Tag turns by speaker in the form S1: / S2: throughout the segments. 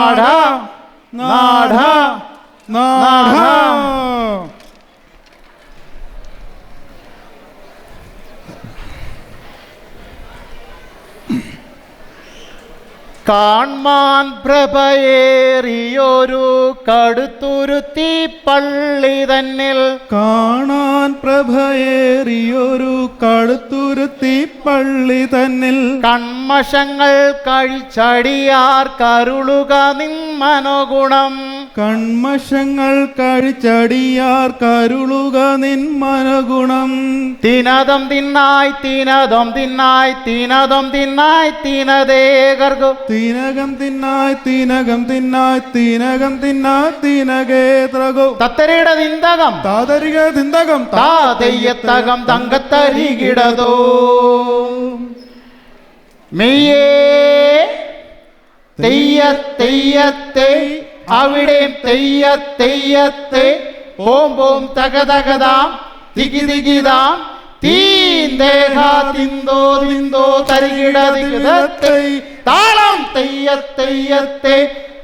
S1: നാട നാട നാട.
S2: കാൺമാൻ പ്രഭയേറിയൊരു കടുത്തുരുത്തി പള്ളി തന്നിൽ
S1: കാണാൻ പ്രഭയേറിയൊരു കടുത്തുരുത്തി പള്ളി തന്നിൽ
S2: കൺമഷങ്ങൾ കഴിച്ചടിയാർ കരുളുക നിൻ മനോഗുണം
S1: കൺമഷങ്ങൾ കഴിച്ചടിയാർ കരുളുക നിൻ മനോഗുണം
S2: തിനതം തിന്നായി തിനതം തിന്നായി തിനതം തിന്നായി തിനതേകർഗു
S1: തീനകം തിന്നായി തീനകം തിന്നായി തീനകം തിന്നായി തീനകേത്രകോ
S2: തത്തരിട തിന്തകം
S1: താതരിക തിന്തകം
S2: താതെയ്യത്തകം തങ്കത്തരികിടതോ മെയ്യേ തെയ്യത്തെ അവിടെ തെയ്യത്തെ ഓം ഓം തകതകതാം തികിതികിതാം തീന്തേഹാ തിന്തോ തിന്തോ തരികിടതികിടത്തെ താളം തെയ്യത്തെ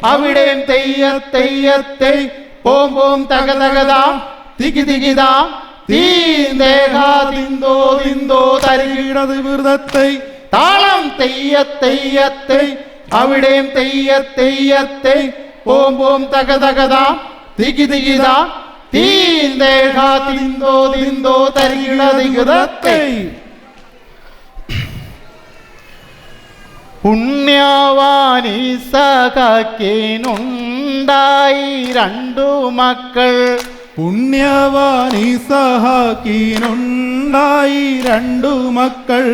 S2: അവിടെ തെയ്യത്തെ ഓം ഓം തകതകതാം തികിതികിതാം തീന്തേഹാ തിന്തോ തിന്തോ തരികിടതികിടത്തെ താളം തെയ്യത്തെ അവിടെ തെയ്യത്തെ ഓം ഓം തകതകതാം തികിതികിതാം തീന്തേഹാ തിന്തോ തിന്തോ തരികിടതികിടത്തെ. പുണ്യവാനി സഖാക്കിനുണ്ടായി രണ്ടു മക്കൾ
S1: പുണ്യവാനി സഹാക്കിനുണ്ടായി രണ്ടു മക്കൾ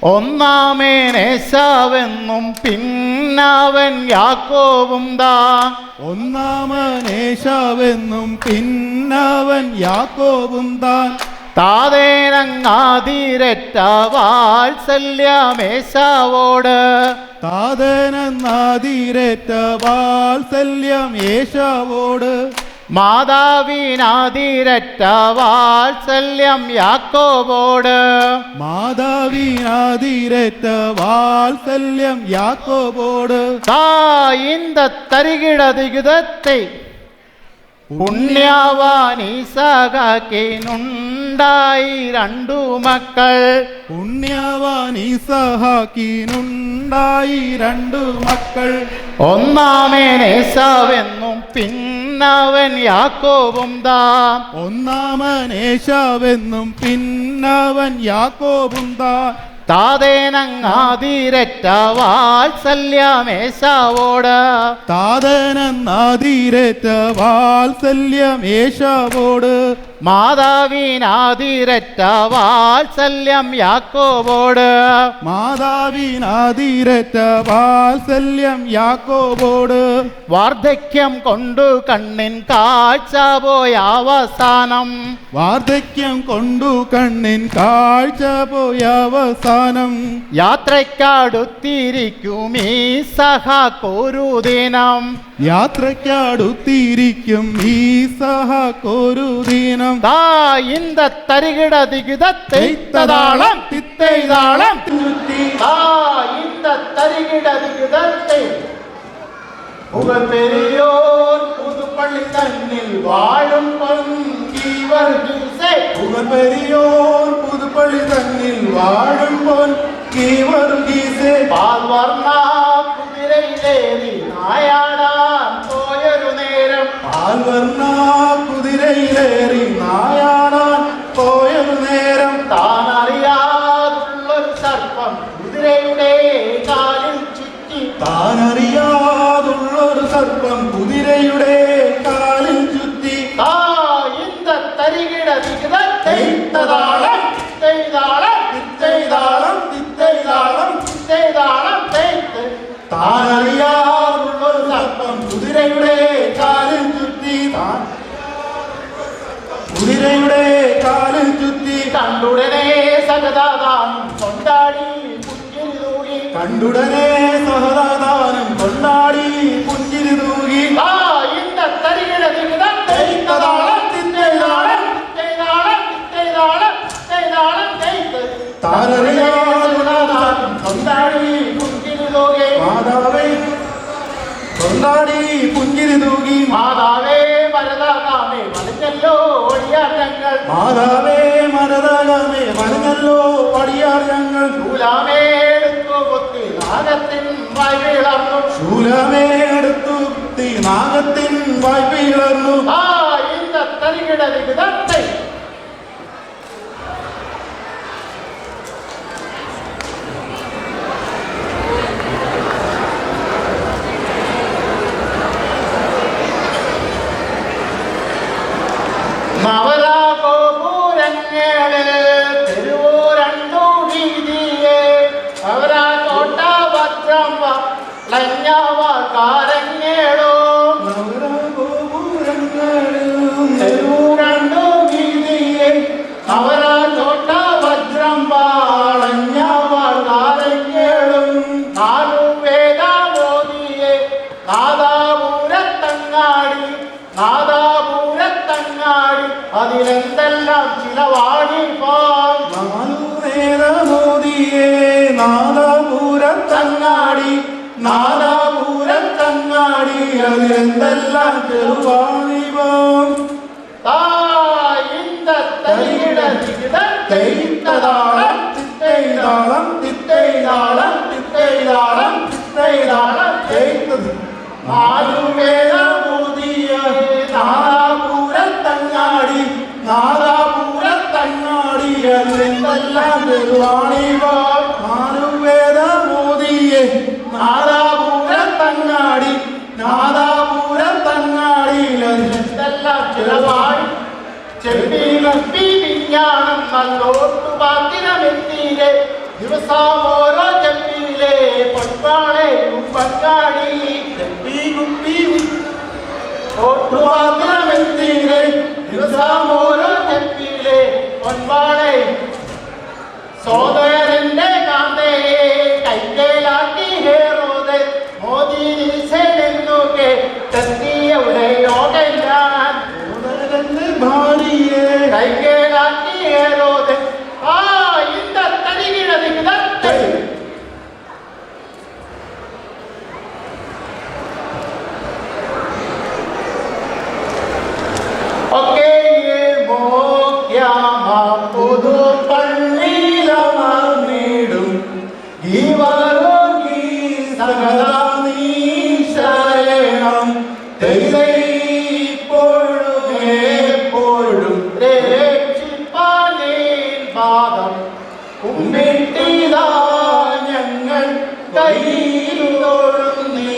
S2: ഒന്നാമേനേശാവെന്നും പിന്നവൻ യാക്കോബും താൻ
S1: ഒന്നാമനേശാവെന്നും പിന്നവൻ യാക്കോബും താൻ
S2: താതേനങ്ങാതിരറ്റ വാത്സല്യമേശാവോട്
S1: താതനാതിരേറ്റ വാത്സല്യം ഏശാവോട്
S2: മാതാവിനാതിരറ്റ വാത്സല്യം യാക്കോബോട്
S1: മാതാവിനാതിരേറ്റ വാത്സല്യം യാക്കോബോട്
S2: തായിന്തത്തരികിടതികിതത്തെ പുണ്യവാനി സഖാക്കിനുണ്ടായി രണ്ടു മക്കൾ
S1: പുണ്യവാനി സഹാക്കിനുണ്ടായി രണ്ടു മക്കൾ
S2: ഒന്നാമേനേശാവെന്നും പിന്നവൻ യാക്കോബും താൻ
S1: ഒന്നാമനേശാവെന്നും പിന്നവൻ യാക്കോബും താൻ
S2: താതേനങ്ങാതിരറ്റ വാത്സല്യമേശാവോട്
S1: താതനാതിരേറ്റ വാത്സല്യം ഏശാവോട്
S2: മാതാവിനാതിരറ്റ വാത്സല്യം യാക്കോബോട്
S1: മാതാവിനാതിരേറ്റ വാത്സല്യം യാക്കോബോട്
S2: വാർദ്ധക്യം കൊണ്ടു കണ്ണിൻ കാഴ്ച പോയ അവസാനം
S1: വാർദ്ധക്യം കൊണ്ടു കണ്ണിൻ കാഴ്ച പോയ അവസാനം
S2: യാത്രയ്ക്കടുത്തിരിക്കും ഈ സഖാക്കൊരു ദിനം
S1: യാത്രയ്ക്കടുത്തിരിക്കും ഈ സഹാക്കൊരു ദിനം
S2: തായിന്തത്തരികിടതികിതത്തെയ്ത്തതാളം തിത്തെയ്താളം തായിന്തത്തരികിടതികിതത്തെ പുകഴ്പെരിയോർ പുതുപ്പള്ളി തന്നിൽ വാഴും പൊൻകീവർഗീസേ
S1: പുകഴ്പെരിയോർ പുതുപ്പള്ളി തന്നിൽ വാഴും പൊൻകീവർഗീസേ
S2: പാൽവർണ്ണ കുതിരയിലേറി നായാടാൻ പോയൊരു നേരം
S1: പാൽവർണ്ണ കുതിരയിലേറി നായാടാൻ പോയൊരു നേരം
S2: താനറിയാതുള്ളൊരു സർപ്പം കുതിരയുടെ കാലിൽ ചുറ്റി
S1: താനറിയാതുള്ളൊരു സർപ്പം കുതിരയുടെ കാലിൽ ചുറ്റി
S2: തായിന്തത്തരികിടതികിതത്തെയ്ത്തതാളം തിത്തെയ്താളം തിത്തെയ്താളം തിത്തെയ്താളം തിത്തെയ്താളം തെയ്ത്ത്
S1: താനറിയാതുള്ളൊരു സർപ്പം കുതിരയുടെ കാലിൽ ചുറ്റി കുതിരയുടെ കാലിൽ ചുറ്റി
S2: കണ്ടുടനെ സകതാദാനം കൊണ്ടാടി പുഞ്ചിരി തൂകി
S1: കണ്ടുടനെ സഹദാനം കൊണ്ടാടി പുഞ്ചിരി തൂകി
S2: തായിന്തത്തരികിടതികിതത്തെയ്ത്തതാളം തിത്തെയ്താളം തിത്തെയ്താളം തിത്തെയ്താളം തിത്തെയ്താളം തെയ്ത്ത്
S1: താനറിയാതുള്ളൊരു
S2: കൊണ്ടാടി പുഞ്ചിരി തൂകി
S1: മാതാവേ കൊണ്ടാടി പുഞ്ചിരി തൂകി
S2: മാതാവേ മരതാകാമേ വലിഞ്ഞല്ലോ ഒഴിയാർ ഞങ്ങൾ
S1: മാതാവേ മരതാകാമേ വനഞ്ഞല്ലോ പടിയാർ ഞങ്ങൾ
S2: ശൂലാമേ എടുത്തു കൊത്തി നാഗത്തിൻ വായ്വിളർന്നു
S1: ശൂലമേ എടുത്തു കുത്തി നാഗത്തിൻ വായ്പിളർന്നു
S2: ആ இந்த தரிകിട വിഗതത്തെ നവരാഗോപുരങ്ങളിൽ തെരുവോരണ്ടു വീതിയെ അവരാ തോട്ട ഭദ്രം ലഞ്ഞവാൾക്കാരങ്ങേടോ തെരുവോരണ്ടു വീതിയെ അവരാ തോട്ട ഭദ്രം പാളഞ്ഞവാൾക്കാരങ്ങേടും നാലു വേദാമോദിയെ നാദാപൂരത്തങ്ങാടി നാദാപൂരത്തങ്ങാടി അതിലെന്തെല്ലാം ചിലവാണിപ്പോൾ
S1: മോദിയെ നാദാപൂരത്തങ്ങാടി നാദാപൂരത്തങ്ങാടി അതിലെന്തെല്ലാം ചെറുവാണിപ്പം
S2: இந்த தரிகிட
S1: തിത്തൈതാളം തിത്തൈതാളം തിത്തൈതാളം തിത്തൈതാളം തിത്തൈതാളം ചെയ്തത്
S2: ആലുവേദമോദിയ
S1: നാദാപൂരത്തങ്ങാടി നാദാപൂരത്തങ്ങാടി അതിലെന്തെല്ലാം ചെറുവാണിവോ ആലുവേദ മോദിയെ നാദാപൂരത്തങ്ങാടി നാദാപൂരത്തങ്ങാടി
S2: എന്തെല്ലാം ചിലവായി ചെപ്പി വിജ്ഞാനം നല്ലോട്ടു പാത്തിരമെത്തിയിലെ ദിവസം ഓരോ ചെപ്പിയിലെ പൊൻപാളെ പങ്കാടി ഓട്ടുപാത്തിരമെത്തിയിലെ ദിവസം ഓരോ ചെപ്പിയിലെ പൊൻപാളെ സോദരന്റെ കാന്തയെ കൈകേലാക്കി ഹേറോതെ മോദി നിൽസെടുന്നുകെ തെത്തിയുടെ യോഗെല്ലാം
S1: ഭാര്യയെ
S2: കൈകേലാക്കി ഹേറോതെ ആ இந்த தரிகிட விகதத்தை ഒക്കെ മോക്യാമാപ്പുതു
S1: പള്ളിയിലമർന്നിടും ഗീവരോഗീ സകല നീശരണം തെയ്തെപ്പോഴും എപ്പോഴും
S2: രക്ഷിപ്പാനേൻ പാദം
S1: കുമ്മിട്ടിതാ ഞങ്ങൾ കൈയിലൊഴുന്നേ